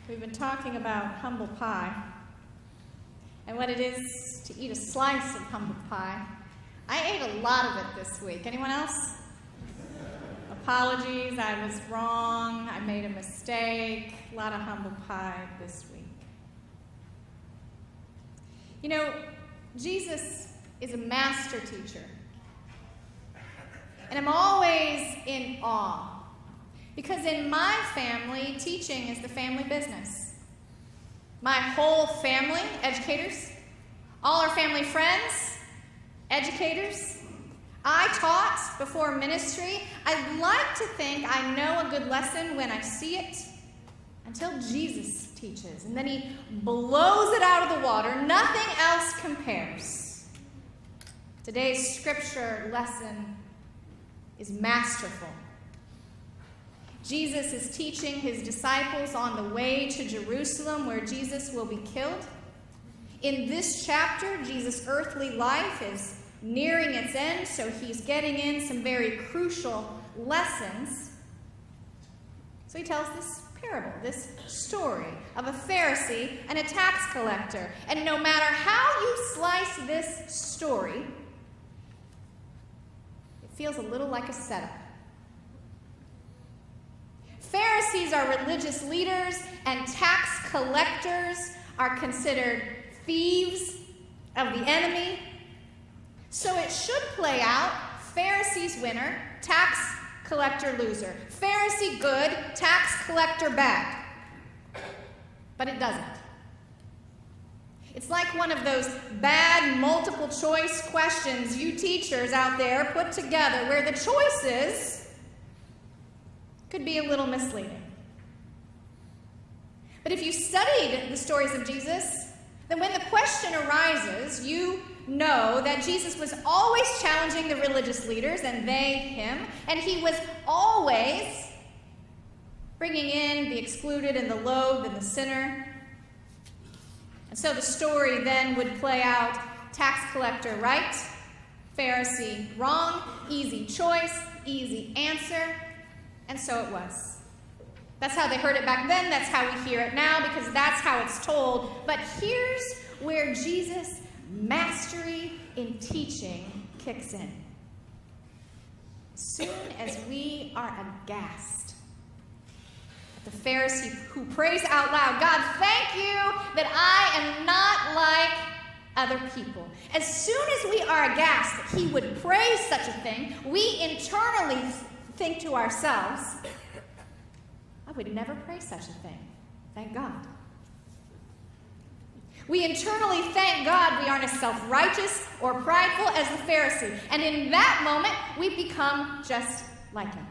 We've been talking about humble pie and what it is to eat a slice of humble pie. I ate a lot of it this week. Anyone else? Apologies, I was wrong. I made a mistake. A lot of humble pie this week. You know, Jesus is a master teacher. And I'm always in awe. Because in my family, teaching is the family business. My whole family, educators. All our family friends, educators. I taught before ministry. I like to think I know a good lesson when I see it until Jesus teaches. And then he blows it out of the water. Nothing else compares. Today's scripture lesson is masterful. Jesus is teaching his disciples on the way to Jerusalem where Jesus will be killed. In this chapter, Jesus' earthly life is nearing its end, so he's getting in some very crucial lessons. So he tells this parable, this story of a Pharisee and a tax collector. And no matter how you slice this story, it feels a little like a setup. Pharisees are religious leaders, and tax collectors are considered thieves of the enemy. So it should play out Pharisees winner, tax collector loser. Pharisee good, tax collector bad. But it doesn't. It's like one of those bad multiple choice questions you teachers out there put together where the choices could be a little misleading. But if you studied the stories of Jesus, then when the question arises, you know that Jesus was always challenging the religious leaders, and they him, and he was always bringing in the excluded and the loathed and the sinner. And so the story then would play out: tax collector right, Pharisee wrong, easy choice, easy answer. And so it was. That's how they heard it back then. That's how we hear it now, because that's how it's told. But here's where Jesus' mastery in teaching kicks in. As soon as we are aghast at the Pharisee who prays out loud, "God, thank you that I am not like other people." As soon as we are aghast that he would pray such a thing, we internally think to ourselves, I would never pray such a thing. Thank God. We internally thank God we aren't as self-righteous or prideful as the Pharisee. And in that moment, we become just like him.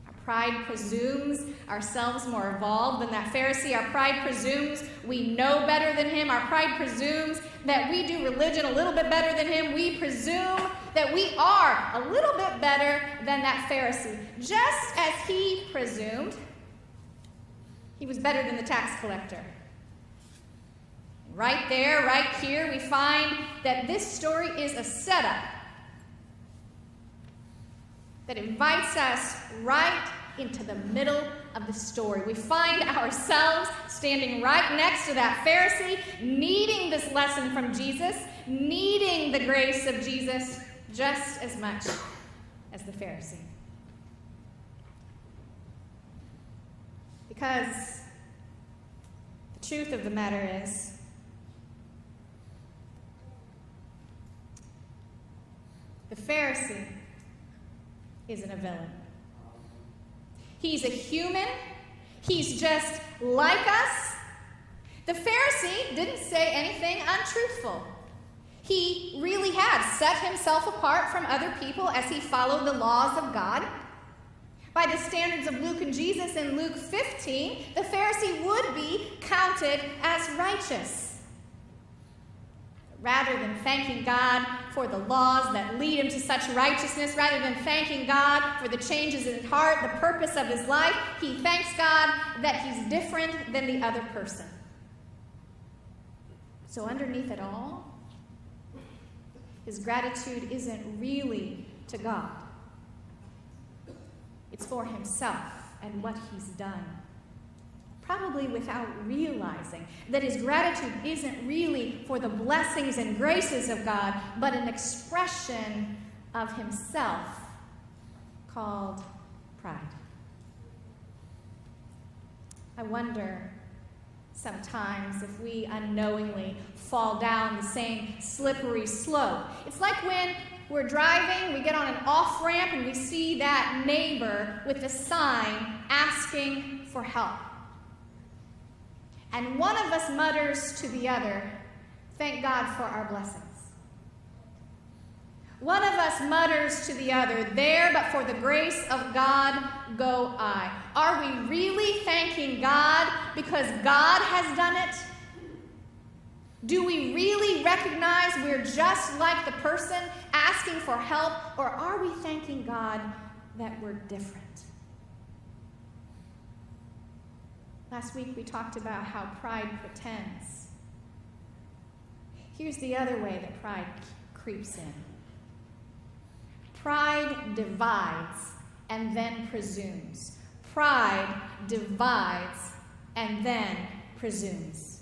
Our pride presumes ourselves more evolved than that Pharisee. Our pride presumes we know better than him. Our pride presumes that we do religion a little bit better than him. We presume that we are a little bit better than that Pharisee. Just as he presumed he was better than the tax collector. Right there, right here, we find that this story is a setup that invites us right into the middle of the story. We find ourselves standing right next to that Pharisee, needing this lesson from Jesus, needing the grace of Jesus just as much as the Pharisee. Because the truth of the matter is, the Pharisee isn't a villain. He's a human. He's just like us. The Pharisee didn't say anything untruthful. He really had set himself apart from other people as he followed the laws of God. By the standards of Luke and Jesus in Luke 15, the Pharisee would be counted as righteous. Rather than thanking God for the laws that lead him to such righteousness, rather than thanking God for the changes in his heart, the purpose of his life, he thanks God that he's different than the other person. So underneath it all, his gratitude isn't really to God. It's for himself. and what he's done, probably without realizing that his gratitude isn't really for the blessings and graces of God, but an expression of himself called pride. I wonder sometimes if we unknowingly fall down the same slippery slope. It's like when we're driving, we get on an off-ramp and we see that neighbor with a sign asking for help. And one of us mutters to the other, "Thank God for our blessings." One of us mutters to the other, "There, but for the grace of God, go I." Are we really thanking God because God has done it? Do we really recognize we're just like the person asking for help, or are we thanking God that we're different? Last week we talked about how pride pretends. Here's the other way that pride creeps in. Pride divides and then presumes. Pride divides and then presumes.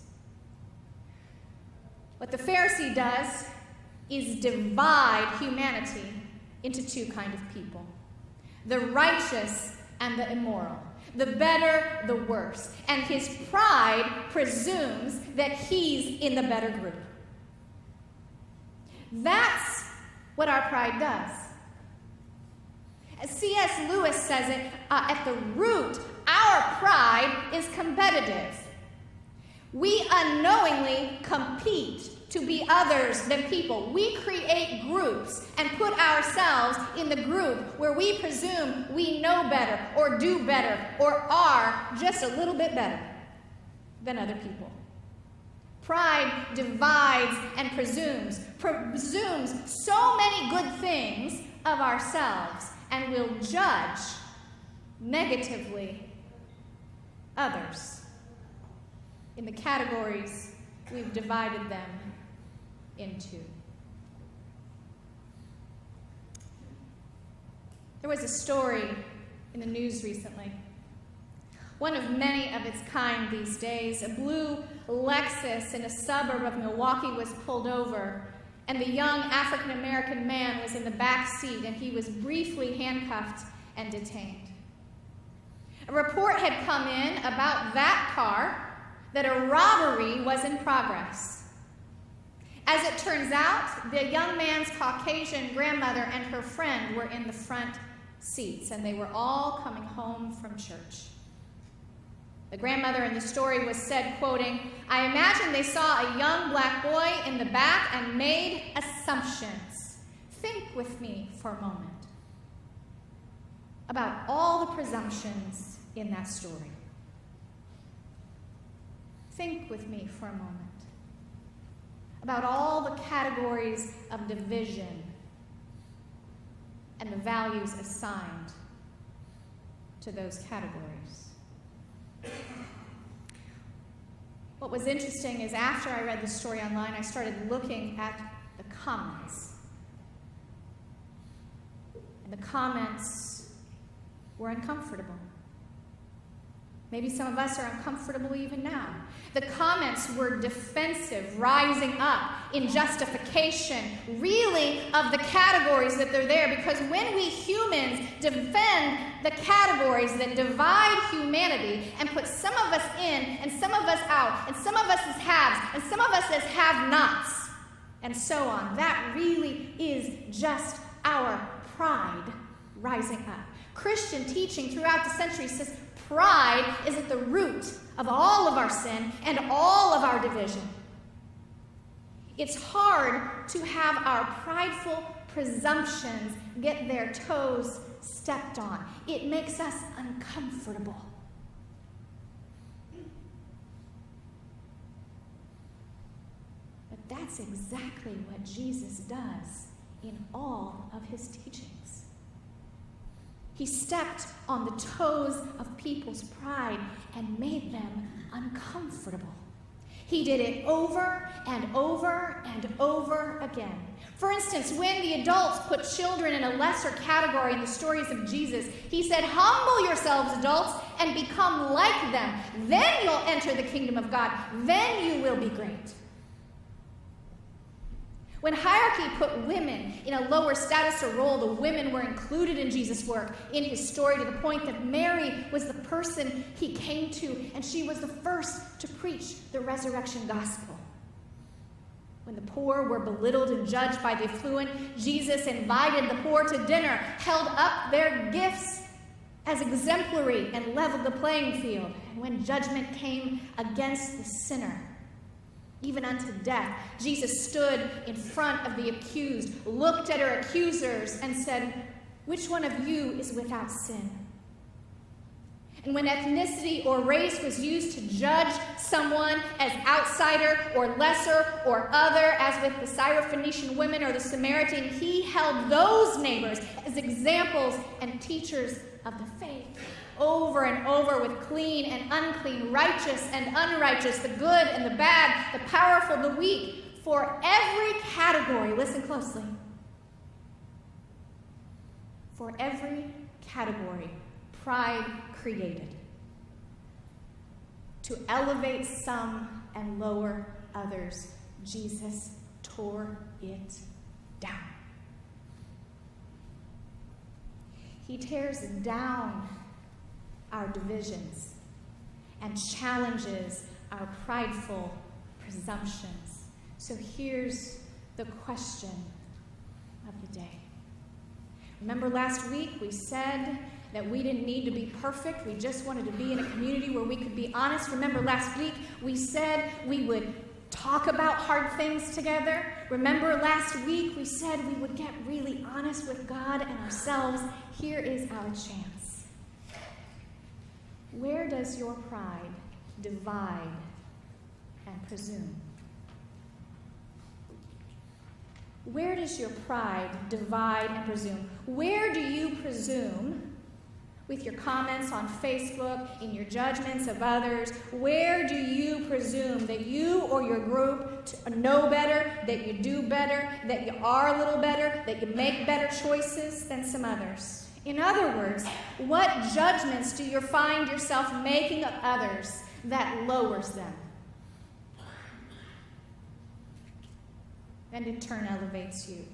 What the Pharisee does is divide humanity into two kinds of people: the righteous and the immoral, the better, the worse. And his pride presumes that he's in the better group. That's what our pride does. As C.S. Lewis says it, at the root, our pride is competitive. We unknowingly compete to be others than people. We create groups and put ourselves in the group where we presume we know better or do better or are just a little bit better than other people. Pride divides and presumes so many good things of ourselves, and will judge negatively others in the categories we've divided them into. There was a story in the news recently, one of many of its kind these days. A blue Lexus in a suburb of Milwaukee was pulled over, and the young African-American man was in the back seat, and he was briefly handcuffed and detained. A report had come in about that car that a robbery was in progress. As it turns out, the young man's Caucasian grandmother and her friend were in the front seats, and they were all coming home from church. The grandmother in the story was said, quoting, "I imagine they saw a young black boy in the back and made assumptions. Think with me for a moment about all the presumptions in that story. Think with me for a moment about all the categories of division and the values assigned to those categories." What was interesting is after I read the story online, I started looking at the comments. And the comments were uncomfortable. Maybe some of us are uncomfortable even now. The comments were defensive, rising up in justification, really, of the categories that they're there. Because when we humans defend the categories that divide humanity and put some of us in and some of us out, and some of us as haves and some of us as have-nots, and so on, that really is just our pride rising up. Christian teaching throughout the centuries says pride is at the root of all of our sin and all of our division. It's hard to have our prideful presumptions get their toes stepped on. It makes us uncomfortable. But that's exactly what Jesus does in all of his teachings. He stepped on the toes of people's pride and made them uncomfortable. He did it over and over and over again. For instance, when the adults put children in a lesser category in the stories of Jesus, he said, "Humble yourselves, adults, and become like them. Then you'll enter the kingdom of God. Then you will be great." When hierarchy put women in a lower status or role, the women were included in Jesus' work, in his story, to the point that Mary was the person he came to, and she was the first to preach the resurrection gospel. When the poor were belittled and judged by the affluent, Jesus invited the poor to dinner, held up their gifts as exemplary, and leveled the playing field. And when judgment came against the sinner, even unto death, Jesus stood in front of the accused, looked at her accusers, and said, "Which one of you is without sin?" And when ethnicity or race was used to judge someone as outsider or lesser or other, as with the Syrophoenician women or the Samaritan, he held those neighbors as examples and teachers of the faith. Over and over, with clean and unclean, righteous and unrighteous, the good and the bad, the powerful, the weak, for every category, listen closely, for every category, pride created to elevate some and lower others. Jesus tore it down. He tears down our divisions and challenges our prideful presumptions. So here's the question of the day. Remember last week we said that we didn't need to be perfect. We just wanted to be in a community where we could be honest. Remember last week we said we would talk about hard things together. Remember last week we said we would get really honest with God and ourselves. Here is our chance. Where does your pride divide and presume? Where does your pride divide and presume? Where do you presume with your comments on Facebook, in your judgments of others? Where do you presume that you or your group know better, that you do better, that you are a little better, that you make better choices than some others? In other words, what judgments do you find yourself making of others that lowers them and in turn elevates you?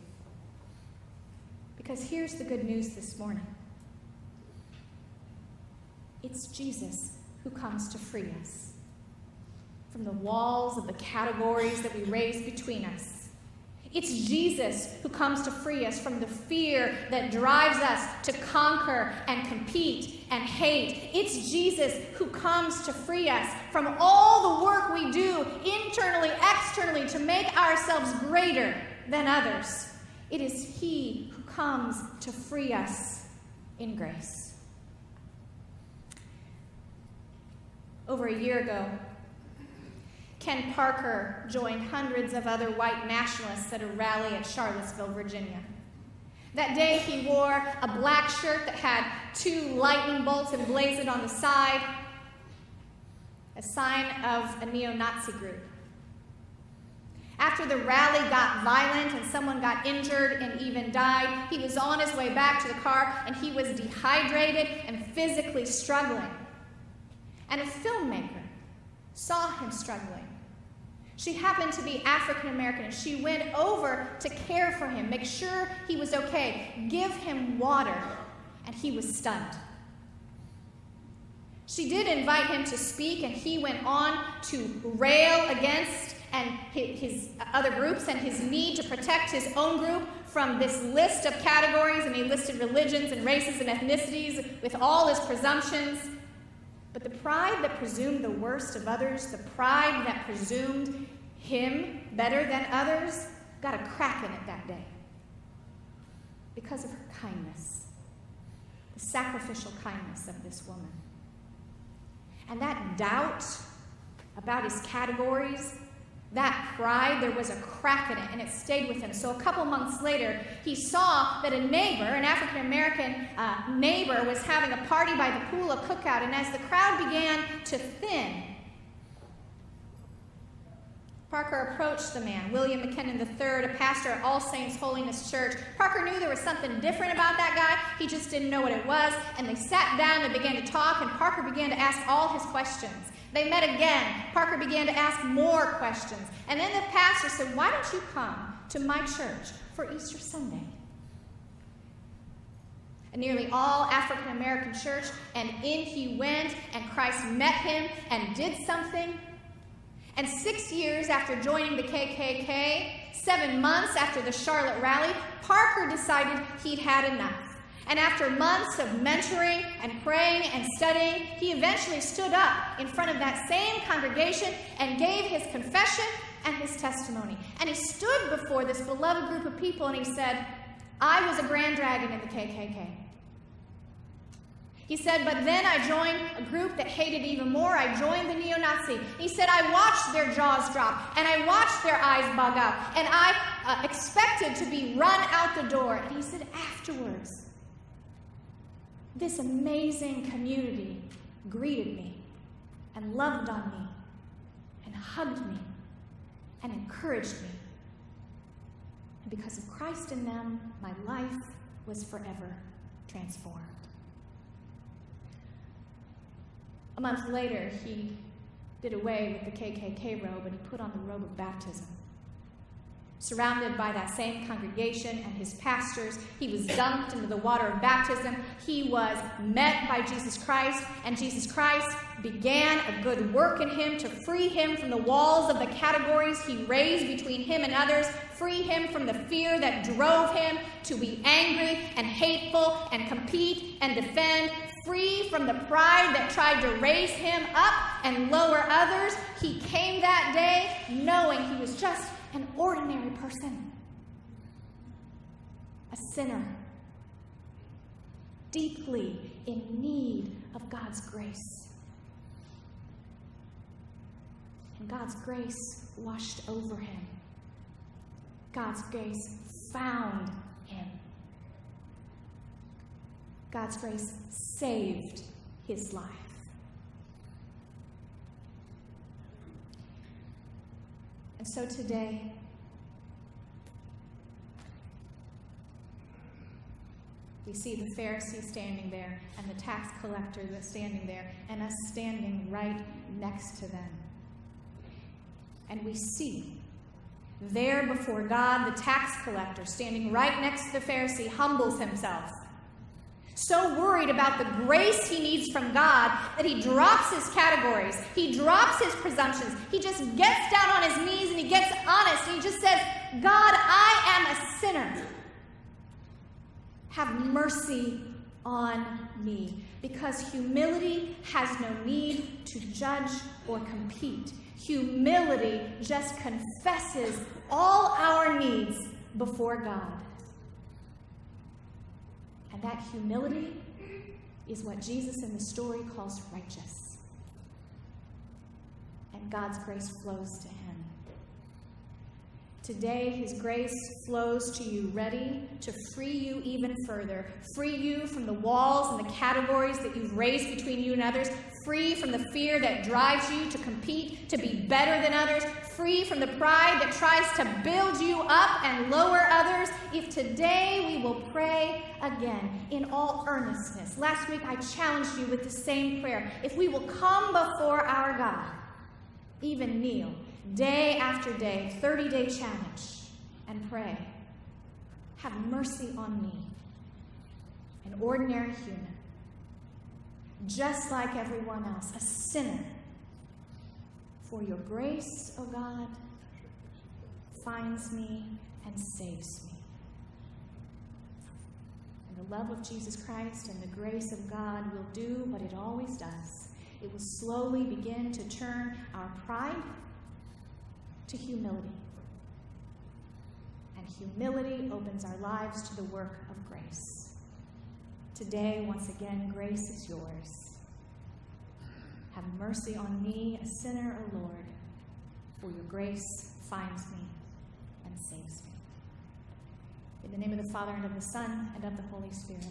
Because here's the good news this morning. It's Jesus who comes to free us from the walls of the categories that we raise between us. It's Jesus who comes to free us from the fear that drives us to conquer and compete and hate. It's Jesus who comes to free us from all the work we do internally, externally, to make ourselves greater than others. It is He who comes to free us in grace. Over a year ago, Ken Parker joined hundreds of other white nationalists at a rally at Charlottesville, Virginia. That day he wore a black shirt that had 2 lightning bolts emblazoned on the side, a sign of a neo-Nazi group. After the rally got violent and someone got injured and even died, he was on his way back to the car and he was dehydrated and physically struggling. And a filmmaker saw him struggling. She happened to be African American, and she went over to care for him, make sure he was okay, give him water, and he was stunned. She did invite him to speak, and he went on to rail against and his other groups and his need to protect his own group from this list of categories, and he listed religions and races and ethnicities with all his presumptions. But the pride that presumed the worst of others, the pride that presumed him better than others, got a crack in it that day because of her kindness, the sacrificial kindness of this woman. And that doubt about his categories, that pride, there was a crack in it, and it stayed with him. So a couple months later, he saw that a neighbor, an African-American neighbor, was having a party by the pool, a cookout, and as the crowd began to thin, Parker approached the man, William McKinnon III, a pastor at All Saints Holiness Church. Parker knew there was something different about that guy. He just didn't know what it was. And they sat down, they began to talk, and Parker began to ask all his questions. They met again. Parker began to ask more questions. And then the pastor said, "Why don't you come to my church for Easter Sunday?" And nearly all African-American church, and in he went, and Christ met him and did something. And 6 years after joining the KKK, 7 months after the Charlotte rally, Parker decided he'd had enough. And after months of mentoring and praying and studying, he eventually stood up in front of that same congregation and gave his confession and his testimony. And he stood before this beloved group of people and he said, "I was a grand dragon in the KKK. He said, but then I joined a group that hated even more. I joined the neo-Nazi. He said, I watched their jaws drop, and I watched their eyes bug out, and I expected to be run out the door." And he said, afterwards, this amazing community greeted me and loved on me and hugged me and encouraged me. And because of Christ in them, my life was forever transformed. A month later, he did away with the KKK robe and he put on the robe of baptism. Surrounded by that same congregation and his pastors, he was dunked into the water of baptism. He was met by Jesus Christ, and Jesus Christ began a good work in him to free him from the walls of the categories he raised between him and others, free him from the fear that drove him to be angry and hateful and compete and defend, free from the pride that tried to raise him up and lower others. He came that day knowing he was just an ordinary person, a sinner, deeply in need of God's grace. And God's grace washed over him. God's grace found him. God's grace saved his life. And so today, we see the Pharisee standing there and the tax collector that's standing there and us standing right next to them. And we see there before God, the tax collector standing right next to the Pharisee humbles himself. So worried about the grace he needs from God that he drops his categories. He drops his presumptions. He just gets down on his knees and he gets honest. And he just says, God, I am a sinner. Have mercy on me. Because humility has no need to judge or compete. Humility just confesses all our needs before God. And that humility is what Jesus in the story calls righteous. And God's grace flows to him. Today, his grace flows to you, ready to free you even further. Free you from the walls and the categories that you've raised between you and others. Free from the fear that drives you to compete, to be better than others. Free from the pride that tries to build you up and lower others. If today we will pray again in all earnestness. Last week I challenged you with the same prayer. If we will come before our God, even kneel, day after day, 30-day challenge, and pray, have mercy on me, an ordinary human, just like everyone else, a sinner. For your grace, O God, finds me and saves me. And the love of Jesus Christ and the grace of God will do what it always does. It will slowly begin to turn our pride to humility. And humility opens our lives to the work of grace. Today, once again, grace is yours. Have mercy on me, a sinner, O Lord, for your grace finds me and saves me. In the name of the Father, and of the Son, and of the Holy Spirit.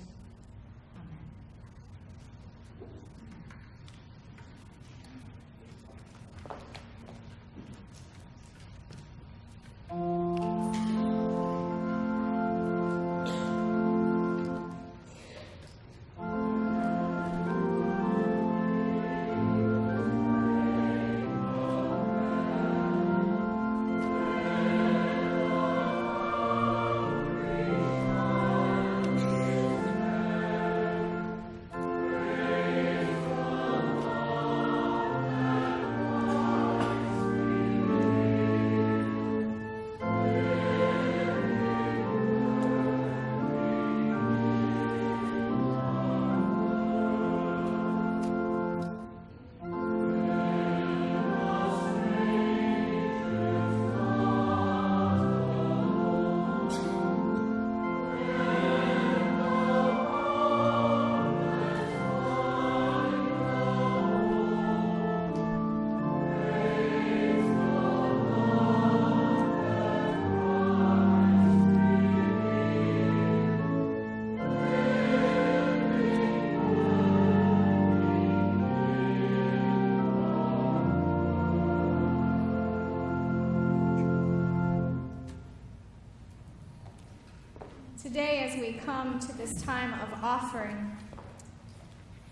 Today, as we come to this time of offering,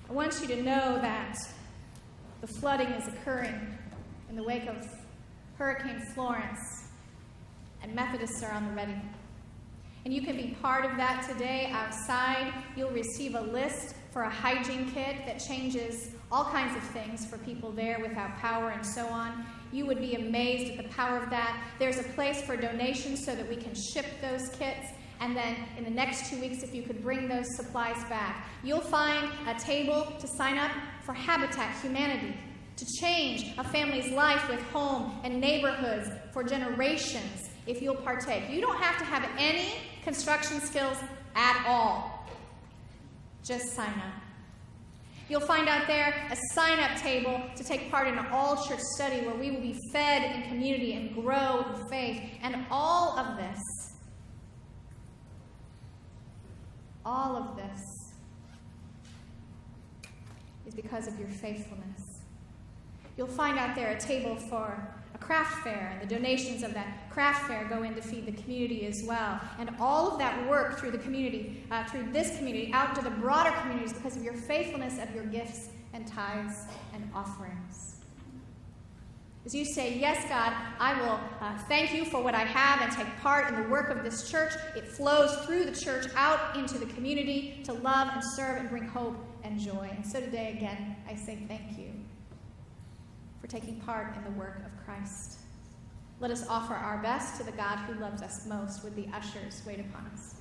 I want you to know that the flooding is occurring in the wake of Hurricane Florence, and Methodists are on the ready. And you can be part of that today. Outside, you'll receive a list for a hygiene kit that changes all kinds of things for people there without power and so on. You would be amazed at the power of that. There's a place for donations so that we can ship those kits. And then in the next 2 weeks, if you could bring those supplies back, you'll find a table to sign up for Habitat Humanity, to change a family's life with home and neighborhoods for generations if you'll partake. You don't have to have any construction skills at all. Just sign up. You'll find out there a sign-up table to take part in an all-church study where we will be fed in community and grow in faith. And all of this is because of your faithfulness. You'll find out there a table for a craft fair, and the donations of that craft fair go in to feed the community as well. And all of that work through the community, through this community, out to the broader communities because of your faithfulness of your gifts and tithes and offerings. As you say, yes, God, I will thank you for what I have and take part in the work of this church. It flows through the church out into the community to love and serve and bring hope and joy. And so today, again, I say thank you for taking part in the work of Christ. Let us offer our best to the God who loves us most. Would the ushers wait upon us?